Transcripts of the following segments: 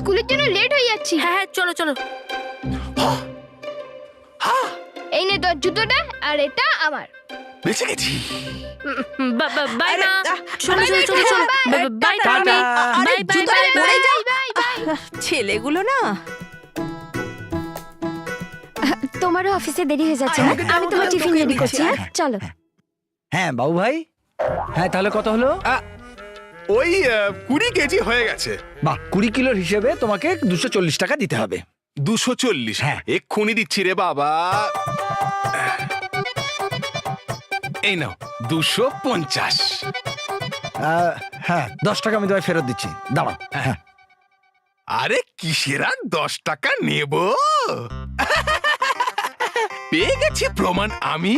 স্কুলের জন্য লেট হয়ে যাচ্ছি। হ্যাঁ হ্যাঁ চলো চলো। এই নে তোর জুতোটা, আর এটা আমার। বেঁচে গেছি। বাই মা। চলো চলো চলো চলো। Bye tata. Bye bye bye bye bye bye. ছেলেগুলো না। তোমারও অফিসে দেরি হয়ে যাচ্ছে না? আমি তোমার টিফিন রেডি করছি। হ্যাঁ চলো। হ্যাঁ বাবু ভাই, হ্যাঁ তাহলে কত হলো? ওই 20 কেজি হয়ে গেছে। বাহ, 20 কিলোর হিসেবে তোমাকে 240 টাকা দিতে হবে। 240? হ্যাঁ। এক্ষুনি দিচ্ছি রে বাবা। এই নাও 250। হ্যাঁ 10 টাকা আমি তোমায় ফেরত দিচ্ছি, দাঁড়াও। হ্যাঁ আরে কিসের আর 10 টাকা নেব? পেয়ে গেছি প্রমাণ আমি,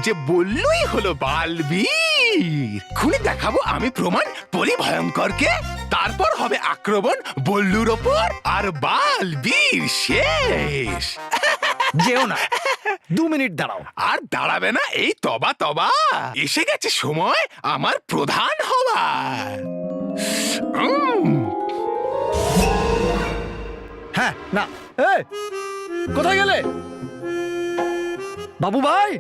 যে বললই হলো বালবীর। খুনি দেখাবো আমি প্রমাণ পরি ভয়ঙ্করকে, তারপর হবে আক্রমণ বল্লুর ওপর, আর বালবীর শেষ। যেও না, 2 মিনিট দাঁড়াও। আর দাঁড়াবে না, এই তবা তবা এসে গেছে সময় আমার প্রধান হবার। হ্যাঁ না, এই কোথায় গেলে বাবু ভাই?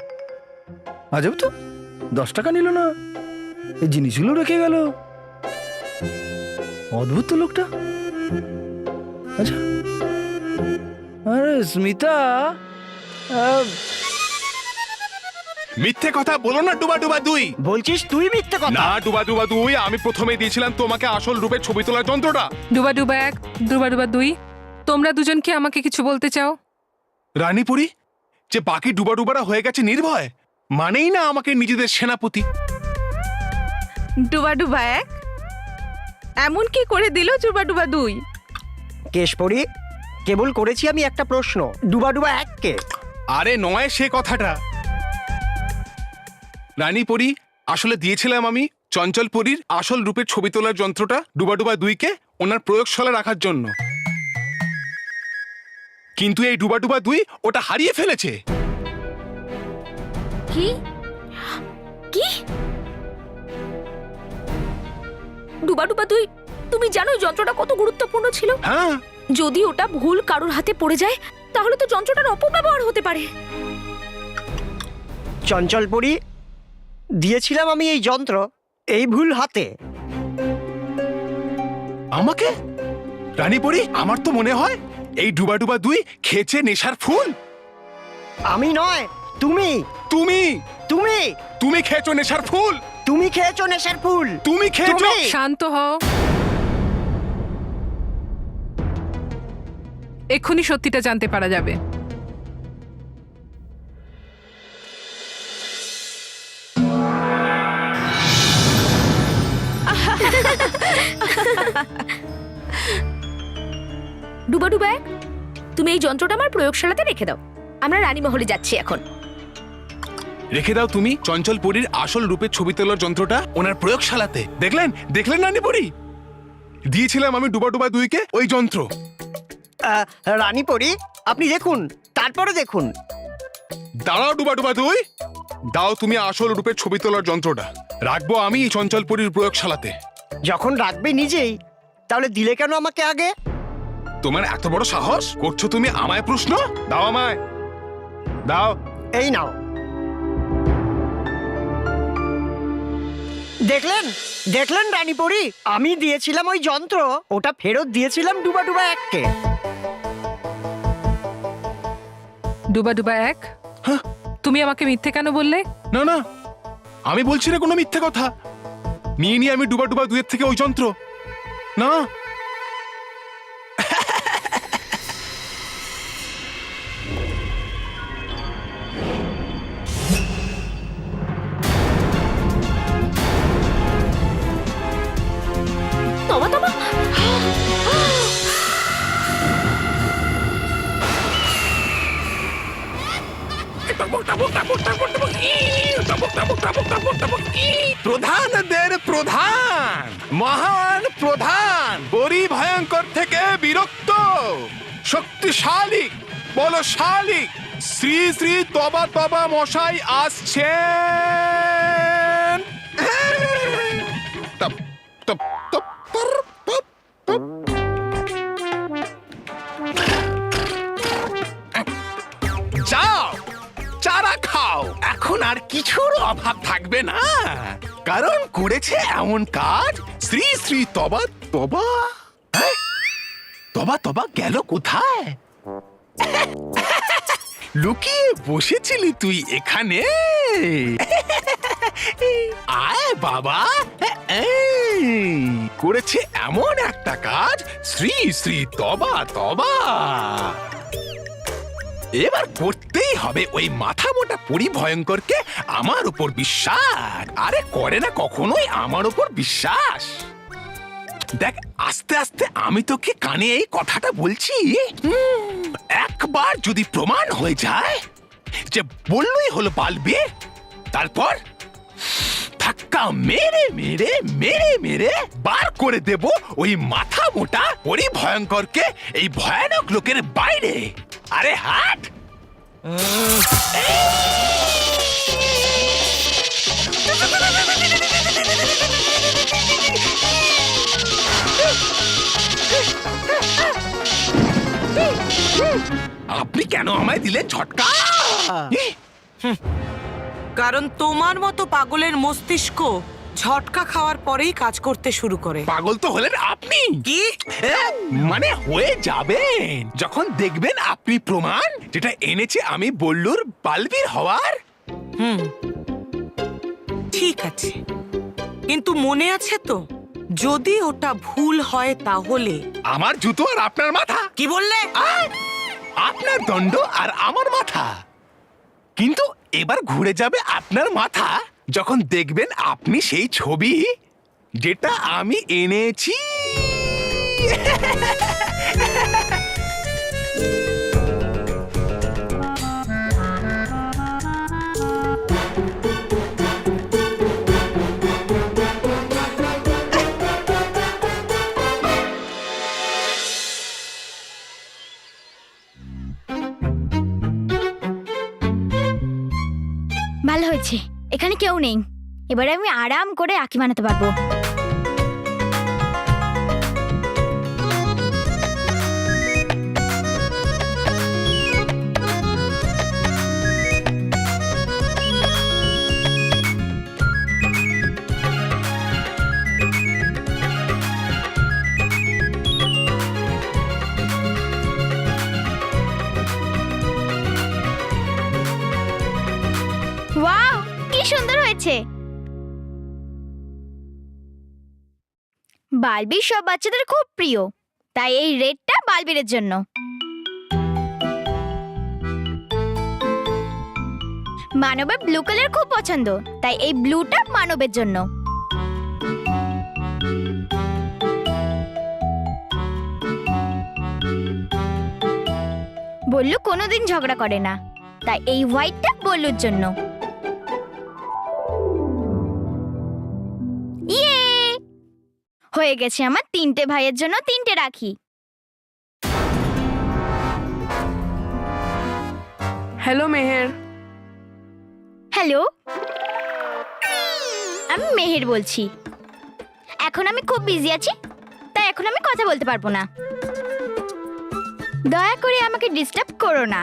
আজব তো, 10 টাকা নিল না, এই জিনিসগুলো রেখে গেল। অদ্ভুত তো লোকটা। আচ্ছা, আরে স্মিতা, মিথ্যে কথা বলো না ডুবা ডুবা দুই। বলছিস তুই মিথ্যে কথা? না ডুবা ডুবা দুই, আমি প্রথমে দিয়েছিলাম তোমাকে আসল রূপে ছবি তোলার যন্ত্রটা। ডুবা ডুবা 1, ডুবা ডুবা 2, তোমরা দুজন কি আমাকে কিছু বলতে চাও? রানীপুরী, যে বাকি ডুবা ডুবারা হয়ে গেছে নির্ভয়, মানেই না আমাকে নিজেদের সেনাপতি। ডুবা ডুবা 1 এমন কি করে দিল ডুবা ডুবা 2? কেশপরি, কেবল করেছি আমি একটা প্রশ্ন, ডুবা ডুবা 1 কে? আরে নয় সে কথাটা। রানীপুরী, আসলে দিয়েছিলাম আমি চঞ্চলপুরীর আসল রূপের ছবি তোলার যন্ত্রটা ডুবা ডুবা 2কে ওনার প্রয়োগশালা রাখার জন্য, কিন্তু এই ডুবা ডুবা 2 ওটা হারিয়ে ফেলেছে। কি কি? ডুবা ডুবা 2, তুমি জানো এই যন্ত্রটা কত গুরুত্বপূর্ণ ছিল? হ্যাঁ, যদি ওটা ভুল কারোর হাতে পড়ে যায় তাহলে তো যন্ত্রটার অপব্যবহার হতে পারে। চঞ্চলপুরি, দিয়েছিলাম আমি এই যন্ত্র এই ভুল হাতে। আমাকে? রানীপুরী, আমার তো মনে হয় এই ডুবা ডুবা 2 খেয়েছে নেশার ফুল। আমি নয়, তুমি তুমি তুমি তুমি খেয়েছো নেশার ফুল। তুমি খেয়েছো নেশার ফুল। তুমি খেয়েছো। তুমি। শান্ত হও, এক্ষুনি সত্যিটা জানতে পারা যাবে। ডুবা ডুবা 1, তুমি এই যন্ত্রটা আমার প্রয়োগশালাতে রেখে দাও। আমরা রানীমহলে যাচ্ছি এখন। রেখে দাও তুমি চঞ্চলপুরীর আসল রূপের ছবি তোলার যন্ত্রটা ওনার প্রয়োগশালাতে। দেখলেন দেখলেন রানীপুরী, দিয়েছিলাম আমি ডুবা ডুবা 2কে ওই যন্ত্র। রানীপরি, আপনি দেখুন, তারপরে দেখুন। দাঁড়াও ডুবা ডুবা 2, দাও তুমি আসল রূপের ছবি তোলার যন্ত্রটা। রাখবো আমি এই চঞ্চলপুরীর প্রয়োগশালাতে। যখন রাখবে নিজেই, তাহলে দিলে কেন আমাকে আগে? তোমার এত বড় সাহস, করছো তুমি আমায় প্রশ্ন? দাও আমায়, দাও। এই নাও। দেখলেন দেখলেন রানীপরি, আমি দিয়েছিলাম ওই যন্ত্র, ওটা ফেরত দিয়েছিলাম ডুবা ডুবা 1 কে। ডুবা ডুবা 1, তুমি আমাকে মিথ্যে কেন বললে? না না, আমি বলছি না কোনো মিথ্যে কথা। নিয়ে নিয়ে আমি ডুবা ডুবা 2 এর থেকে ওই যন্ত্র। না, তবা তবা, প্রধানদের প্রধান, মহান প্রধান, বড়ি ভয়ঙ্কর থেকে বিরক্ত, শক্তিশালী বলশালী শ্রী শ্রী তবা তবা মশাই আসছেন। তপ, তপ, তপ, তপ, তপ, তপ। দুটোর অভাব থাকবে না, কারণ করেছে এমন কাজ শ্রী শ্রী তবা তবা। হ্যাঁ? তবা তবা গেল কোথায়? লুকিয়ে বসেছিলি তুই এখানে? আয় বাবা, করেছে এমন একটা কাজ শ্রী শ্রী তবা তবা। এবার করতেই হবে ওই মাথা মোটা পরিভয়ঙ্করকে আমার উপর বিশ্বাস। আরে করে না কখনোই আমার উপর বিশ্বাস। দেখ আস্তে আস্তে আমি তোকে কানে এই কথাটা বলছি, একবার যদি প্রমাণ হয়ে যায় যে বললই হলো বালবীর, তারপর ধাক্কা মেরে মেরে মেরে মেরে বার করে দেব ওই মাথা মোটা পরিভয়ঙ্করকে এই ভয়ানক লোকের বাইরে। আরে হাট! আপনি কেন আমায় দিলেন ঝটকা? কারণ তোমার মতো পাগলের মস্তিষ্ক ঝটকা খাওয়ার পরেই কাজ করতে শুরু করে। পাগল তো হলেন আপনি। কি? মানে হয়ে যাবেন যখন দেখবেন আপনি প্রমাণ যেটা এনেছে আমি বল্লুর বালবীর হওয়ার। ঠিক আছে, কিন্তু মনে আছে তো যদি ওটা ভুল হয় তাহলে? আমার জুতো আর আপনার মাথা। কি বললে? আপনার দণ্ড আর আমার মাথা। কিন্তু এবার ঘুরে যাবে আপনার মাথা যখন দেখবেন আপনি সেই ছবি যেটা আমি এনেছি। ভালো হয়েছে, এখানে কেউ নেই। এবারে আমি আরাম করে রাখি বানাতে পারবো। ওয়াও, কি সুন্দর হয়েছে। বালবি সব বাচ্চাদের খুব প্রিয়, তাই এই রেডটা বালবিরের জন্য। মানবের ব্লু কালার খুব পছন্দ, তাই এই ব্লুটা মানবের জন্য। বল্লু কোনোদিন ঝগড়া করে না, তাই এই হোয়াইটটা বল্লুর জন্য। ইয়ে, হয়ে গেছে আমার 3টে ভাইয়ের জন্য 3টে রাখি। হ্যালো মেহের। হ্যালো, আমি মেহের বলছি। এখন আমি খুব বিজি আছি, তাই এখন আমি কথা বলতে পারবো না। দয়া করে আমাকে ডিস্টার্ব করো না।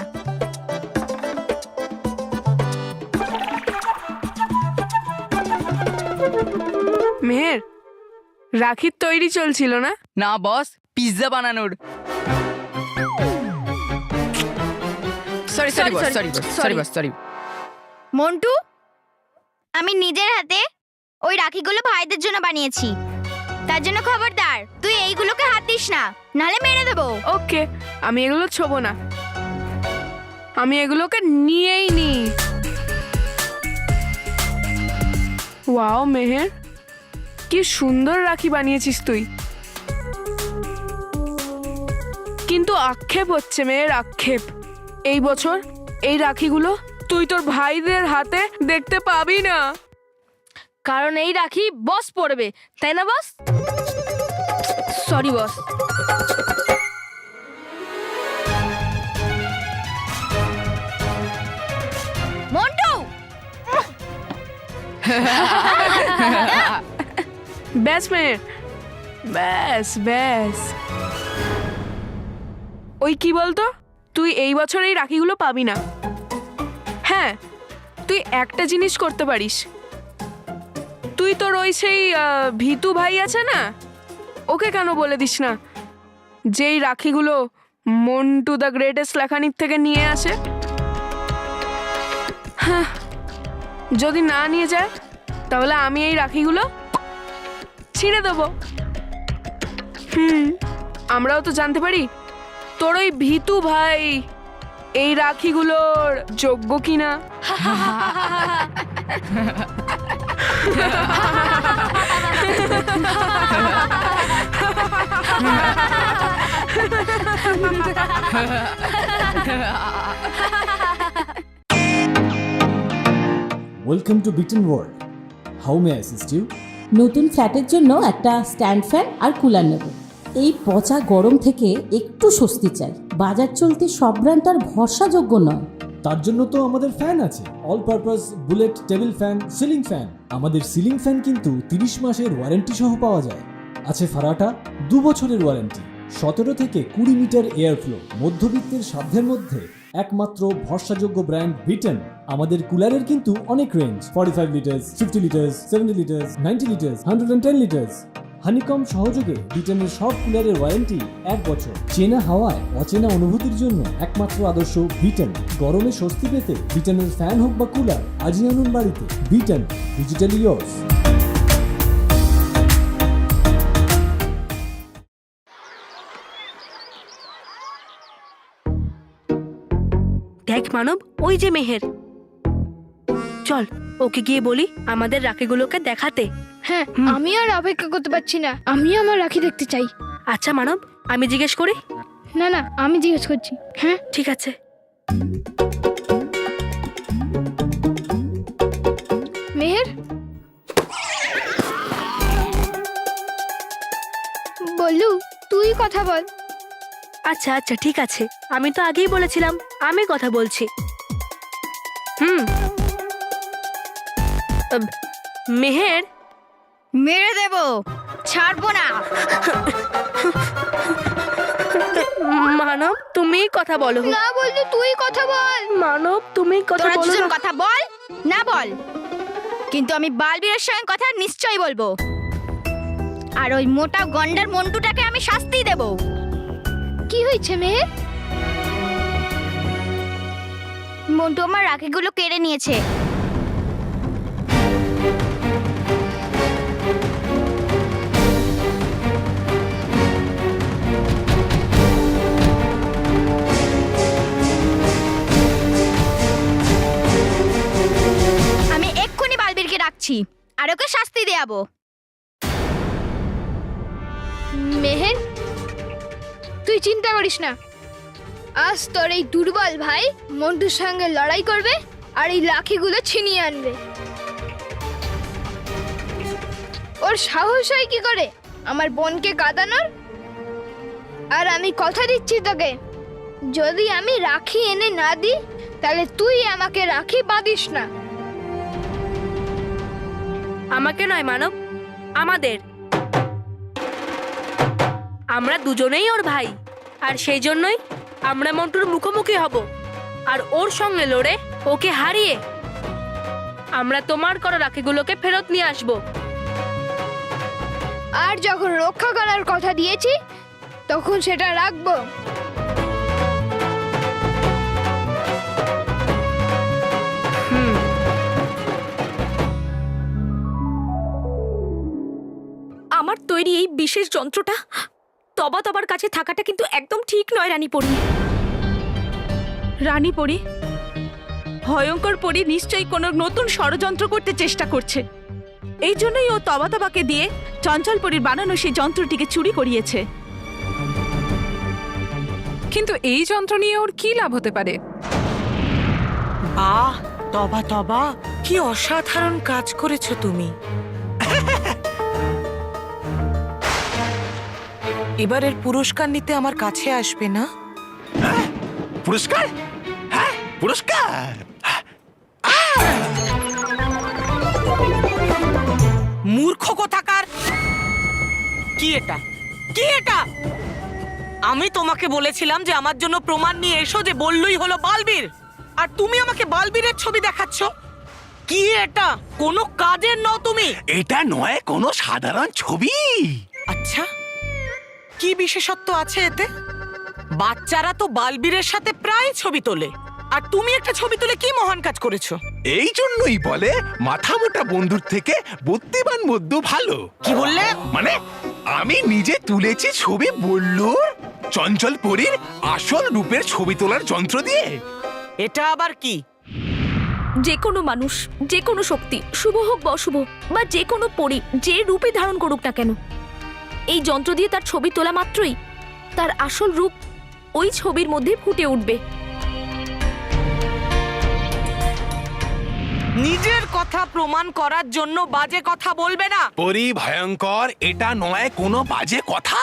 মেহের, রাখির তৈরি চলছিল না? না বস, পিৎজা বানানোর। সরি। মন্টু, আমি নিজের হাতে ওই রাখিগুলো ভাইদের জন্য বানিয়েছি, তার জন্য খবরদার তুই এইগুলোকে হাত দিস না, নাহলে মেরে দেবো। ওকে, আমি এগুলো ছোবো না, আমি এগুলোকে নিয়েই নি। ওয়াও মেহের, কি সুন্দর রাখি বানিয়েছিস তুই। কিন্তু আক্ষেপ হচ্ছে মেয়ের, আক্ষেপ। এই বছর এই রাখিগুলো তুই তোর ভাইদের হাতে দেখতে পাবি না। কারণ এই রাখি বস পড়বে, তাই না বস? Sorry boss. মন্টু, ব্যাস মেয়ের, ব্যাস। ওই কি বলতো, তুই এই বছর এই রাখিগুলো পাবি না। হ্যাঁ, তুই একটা জিনিস করতে পারিস। তুই তোর ওই সেই ভিতু ভাই আছে না, ওকে কেন বলে দিস না যেই রাখিগুলো মন্টু দ্য গ্রেটেস্ট লেখানির থেকে নিয়ে আসে? হ্যাঁ, যদি না নিয়ে যায় তাহলে আমি এই রাখিগুলো ছিঁড়ে দেবো। আমরাও তো জানতে পারি তোর ওই ভিতু ভাই এই রাখিগুলোর যোগ্য কিনা। Welcome to Bitten world. How may I assist you? নতুন ফ্ল্যাটের জন্য একটা স্ট্যান্ড ফ্যান আর কুলার নেব। এই পচা গরম থেকে একটু স্বস্তি চাই। বাজার চলতে সব ব্র্যান্ড আর ভরসাযোগ্য নয়। তার জন্য তো আমাদের ফ্যান আছে, all purpose bullet table fan, ceiling fan. আমাদের সিলিং ফ্যান কিন্তু 30 মাসের ওয়ারেন্টি সহ পাওয়া যায়। আছে ফারাটা 2 বছরের ওয়ারেন্টি, 17 থেকে 20 মিটার এয়ার ফ্লো, মধ্যবিত্তের সাধ্যের মধ্যে একমাত্র ভরসাযোগ্য ব্র্যান্ড বিটেন। আমাদের কুলারের কিন্তু অনেক range, 45 litres, 50 litres, 70 litres, 90 litres, 110 litres. Honeycomb সহযোগে বিটেনের সব কুলারের ওয়ারেন্টি 1 বছর। চেনা হাওয়ায় অচেনা অনুভূতির জন্য একমাত্র আদর্শ বিটেন। গরমে স্বস্তি পেতে বিটেনের ফ্যান হোক বা কুলার, আজই আনুন বাড়িতে। Beaten, digitally yours. দেখ মানব, ওই যে মেহের, চল ওকে গিয়ে বলি আমাদের রাখিগুলোকে দেখাতে। হ্যাঁ, আমি আর অপেক্ষা করতে পারছি না, আমিও আমার রাখি দেখতে চাই। আচ্ছা মানব, আমি জিজ্ঞেস করি? না না, আমি জিজ্ঞেস করছি। হ্যাঁ ঠিক আছে। মেহের, বললু তুই কথা বল। আচ্ছা আচ্ছা ঠিক আছে, আমি তো আগেই বলেছিলাম আমি কথা বলছি। মেহের, মেরে দেব, ছাড়বো না। মানব তুমি কথা বলো। না বললু তুই কথা বল। মানব তুমি কথা তোরা বলো দুজন না। কথা বল না বল, কিন্তু আমি বালবীরের সঙ্গে কথা নিশ্চয়ই বলবো। আর ওই মোটা গন্ডার মন্টুটাকে আমি শাস্তি দেব। কি হয়েছে মেহের? মন্টু আমার রাখিগুলো কেড়ে নিয়েছে। আমি এক্ষুনি বালবীরকে ডাকছি আর ওকে শাস্তি দেয়াবো। মেহের, তুই চিন্তা করিস না, আজ তোর এই দুর্বল ভাই মন্টুর সঙ্গে লড়াই করবে আর এই লাঠিগুলো ছিনিয়ে আনবে। ওর সাহস হয় কি করে আমার বোনকে কাঁদানোর? আর আমি কথা দিচ্ছি তোকে, যদি আমি রাখি এনে না দিই তাহলে তুই আমাকে রাখি বাঁধিস না। আমাকে নয় মানব, আমাদের। আমরা দুজনেই ওর ভাই, আর সেই জন্যই আমরা মন্টুর মুখোমুখি হব, আর ওর সঙ্গে লড়ে ওকে হারিয়ে আমরা তোমার করা রাখিগুলোকে ফেরত নিয়ে আসব। আর যখন রক্ষা করার কথা দিয়েছি তখন সেটা রাখবো। আমার তৈরি এই বিশেষ যন্ত্রটা তবার কাছে থাকাটা কিন্তু একদম ঠিক নয় রানীপরি। রানীপরি, ভয়ঙ্কর পরি নিশ্চয়ই কোনো নতুন ষড়যন্ত্র করতে চেষ্টা করছে। এই জন্যই ও তবাকে দিয়ে চঞ্চল পরীর বানানো সেই যন্ত্রটিকে চুরি করিয়েছে। কিন্তু এই যন্ত্র নিয়ে ওর কি লাভ হতে পারে? বাহ, তবা কি অসাধারণ কাজ করেছো তুমি। এবারের পুরস্কার নিতে আমার কাছে আসবে না? পুরস্কার? হ্যাঁ, পুরস্কার। মূর্খ কোথাকার! কি এটা, কি এটা? আমি তোমাকে বলেছিলাম যে আমার জন্য প্রমাণ নিয়ে এসো যে বললুই হলো বালবীর, আর তুমি আমাকে বালবীরের ছবি দেখাচ্ছ। কি এটা? কোনো কাজের নও তুমি? এটা নয় কোনো সাধারণ ছবি। আচ্ছা, কি বিশেষত্ব আছে এতে? বাচ্চারা তো বালবীরের সাথে প্রায় ছবি তোলে, আর তুমি একটা ছবি তুলে কি মহান কাজ করেছো? এই জন্যই বলে মাথা মোটা বন্ধুর থেকে বুদ্ধিমান বন্ধু ভালো। কি বললে? মানে আমি নিজে তুলেছি ছবি বললুর চঞ্চল পরীর আসল রূপের ছবি তোলার যন্ত্র দিয়ে। এটা আবার কি? যে কোনো মানুষ, যে কোনো শক্তি, শুভ হোক বা অশুভ, বা যে কোনো পরি যে রূপে ধারণ করুক না কেন, এই যন্ত্র দিয়ে তার ছবি তোলা মাত্রই তার আসল রূপ ওই ছবির মধ্যে ফুটে উঠবে। নিজের কথা প্রমাণ করার জন্য বাজে কথা বলবে না। পরি ভয়ঙ্কর, এটা নয় কোনো বাজে কথা।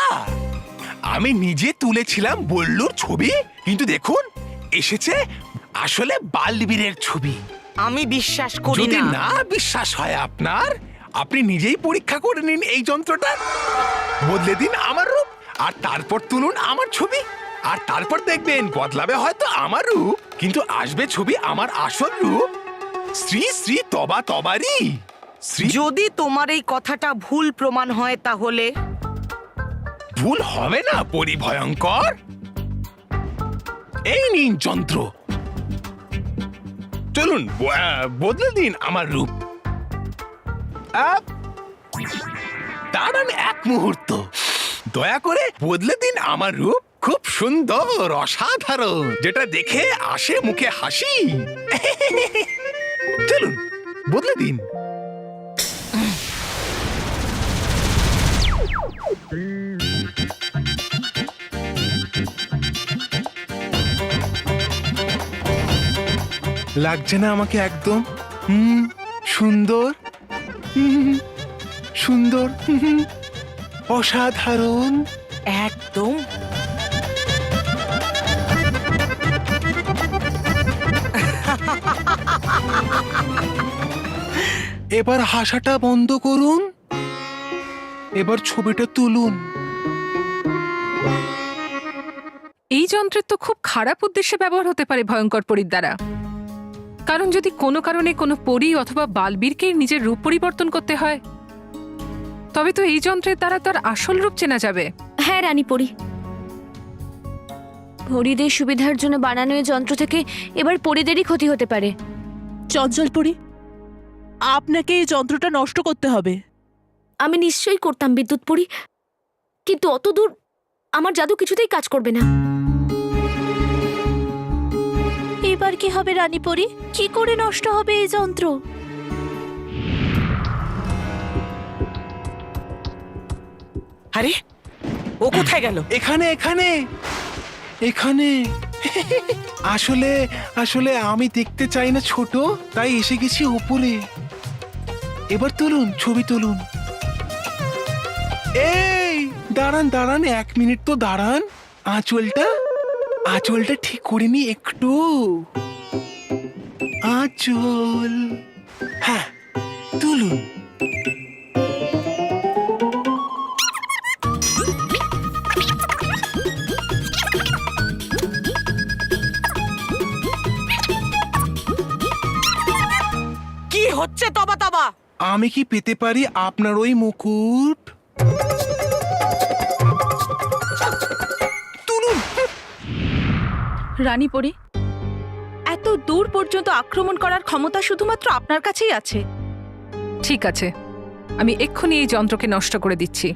আমি নিজে তুলেছিলাম বল্লুর ছবি, কিন্তু দেখুন এসেছে আসলে বালবীরের ছবি। আমি বিশ্বাস করি যদি না। না বিশ্বাস হয় আপনার, আপনি নিজেই পরীক্ষা করে নিন এই যন্ত্রটা, বদলে দিন আমার রূপ, আর তারপর তুলুন আমার ছবি, আর তারপর দেখবেন বদলাবে হয়তো আমার রূপ, কিন্তু আসবে ছবি আমার আসল রূপ। শ্রী শ্রী তবা তবারি শ্রী। যদি তোমার এই কথাটা ভুল প্রমাণ হয় তাহলে? ভুল হবে না পরি ভয়ঙ্কর। এই নিন যন্ত্র, চলুন বদলে দিন আমার রূপ। দাঁড়ান এক মুহূর্ত, দয়া করে বদলে দিন আমার রূপ। খুব সুন্দর, অসাধারণ, যেটা দেখে আসে মুখে হাসি। চলুন বদলে দিন। লাগছে না আমাকে একদম? সুন্দর, সুন্দর, অসাধারণ, একদম। এবার হাসাটা বন্ধ করুন, এবার ছবিটা তুলুন। এই যন্ত্রের তো খুব খারাপ উদ্দেশ্যে ব্যবহার হতে পারে ভয়ঙ্কর পরীর দ্বারা। কারণ যদি কোনো কারণে কোনো পরী অথবা বালবীরকে নিজের রূপ পরিবর্তন করতে হয়, তবে তো এই যন্ত্রের দ্বারা তার আসল রূপ চেনা যাবে। হ্যাঁ রানী পরি, পরিদের সুবিধার জন্য বানানো এই যন্ত্র থেকে এবার পরিদেরই ক্ষতি হতে পারে। চঞ্চল পরি, আপনাকে এই যন্ত্রটা নষ্ট করতে হবে। আমি নিশ্চয়ই করতাম বিদ্যুৎ পরি, কিন্তু অত দূর আমার জাদু কিছুতেই কাজ করবে না। এবার কি হবে রানী পরি? কি করে নষ্ট হবে এই যন্ত্র? আরে ও কোথায় গেল? এখানে এখানে এখানে। আসলে আসলে আমি দেখতে চাই না ছোট, তাই এসে গেছি উপরে। এবার তুলুন, ছবি তুলুন। এই দাঁড়ান দাঁড়ান, 1 মিনিট তো দাঁড়ান। আঁচলটা ঠিক করে নি একটু। আঁচল, হ্যাঁ তুলুন। কি হচ্ছে তবা তবা? আমি কি পেতে পারি আপনার ওই মুকুট? তুলুন। রানী পরি, এত দূর পর্যন্ত আক্রমণ করার ক্ষমতা শুধুমাত্র আপনার কাছেই আছে। ঠিক আছে, আমি এক্ষুনি এই যন্ত্রকে নষ্ট করে দিচ্ছি।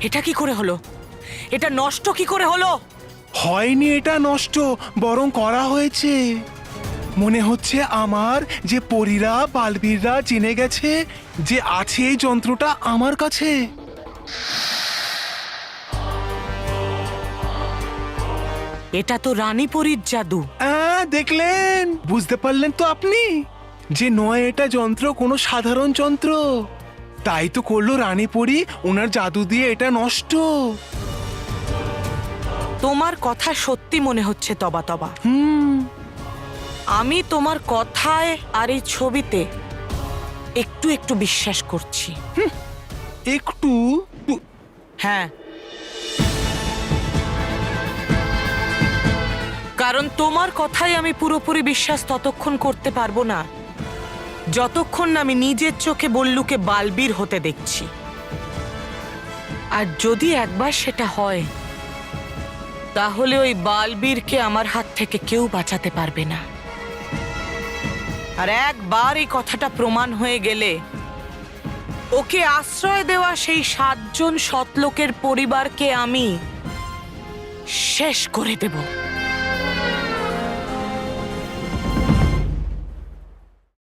এটা কি করে হলো? এটা নষ্ট কি করে হলো? হয়নি এটা নষ্ট, বরং করা হয়েছে। মনে হচ্ছে আমার যে পরীরা বালবীররা জেনে গেছে যে আছে এই যন্ত্রটা আমার কাছে। এটা তো রানী পরীর জাদু। দেখলেন, বুঝতে পারলেন তো আপনি যে নয় এটা যন্ত্র কোনো সাধারণ যন্ত্র। তাই তো করলো রানী পরী ওনার জাদু দিয়ে এটা নষ্ট। তোমার কথা সত্যি মনে হচ্ছে তবা তবা। আমি তোমার কথায় আর এই ছবিতে একটু একটু বিশ্বাস করছি। একটু হ্যাঁ, কারণ তোমার কথাই আমি পুরোপুরি বিশ্বাস ততক্ষণ করতে পারবো না যতক্ষণ না আমি নিজের চোখে বল্লুকে বালবীর হতে দেখছি। আর যদি একবার সেটা হয় তাহলে ওই বালবীরকে আমার হাত থেকে কেউ বাঁচাতে পারবে না। আর একবার এই কথাটা প্রমাণ হয়ে গেলে ওকে আশ্রয় দেওয়া সেই 7 জন সৎলোকের পরিবারকে আমি শেষ করে দেব।